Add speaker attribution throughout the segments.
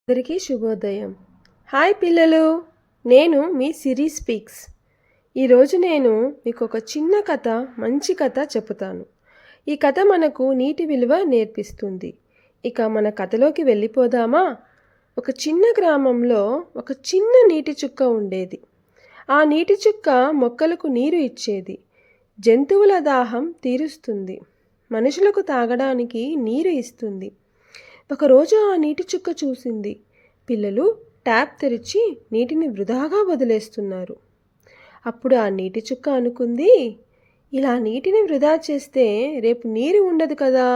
Speaker 1: అందరికీ శుభోదయం. హాయ్ పిల్లలు, నేను మీ సిరి స్పీక్స్. ఈరోజు నేను మీకు ఒక చిన్న కథ, మంచి కథ చెబుతాను. ఈ కథ మనకు నీటి విలువ నేర్పిస్తుంది. ఇక మన కథలోకి వెళ్ళిపోదామా? ఒక చిన్న గ్రామంలో ఒక చిన్న నీటి చుక్క ఉండేది. ఆ నీటి చుక్క మొక్కలకు నీరు ఇచ్చేది, జంతువుల దాహం తీరుస్తుంది, మనుషులకు తాగడానికి నీరు ఇస్తుంది. ఒకరోజు ఆ నీటి చుక్క చూసింది, పిల్లలు ట్యాప్ తెరిచి నీటిని వృధాగా వదిలేస్తున్నారు. అప్పుడు ఆ నీటి చుక్క అనుకుంది, ఇలా నీటిని వృధా చేస్తే రేపు నీరు ఉండదు కదా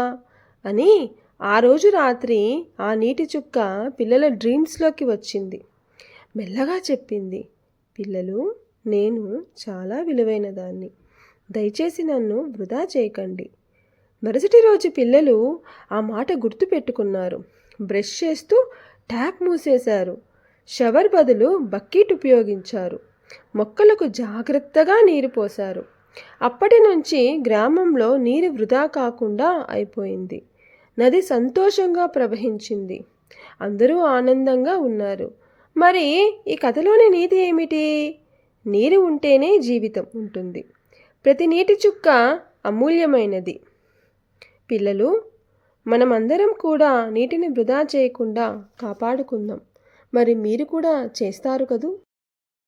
Speaker 1: అని. ఆ రోజు రాత్రి ఆ నీటి చుక్క పిల్లల డ్రీమ్స్లోకి వచ్చింది. మెల్లగా చెప్పింది, పిల్లలు, నేను చాలా విలువైన దాన్ని, దయచేసి నన్ను వృధా చేయకండి. మరుసటి రోజు పిల్లలు ఆ మాట గుర్తుపెట్టుకున్నారు. బ్రష్ చేస్తూ ట్యాప్ మూసేశారు. షవర్ బదులు బకెట్ ఉపయోగించారు. మొక్కలకు జాగ్రత్తగా నీరు పోశారు. అప్పటి నుంచి గ్రామంలో నీరు వృధా కాకుండా అయిపోయింది. నది సంతోషంగా ప్రవహించింది. అందరూ ఆనందంగా ఉన్నారు. మరి ఈ కథలోని నీతి ఏమిటి? నీరు ఉంటేనే జీవితం ఉంటుంది. ప్రతి నీటి చుక్క అమూల్యమైనది. పిల్లలు, మనమందరం కూడా నీటిని వృధా చేయకుండా కాపాడుకుందాం. మరి మీరు కూడా చేస్తారు కదూ?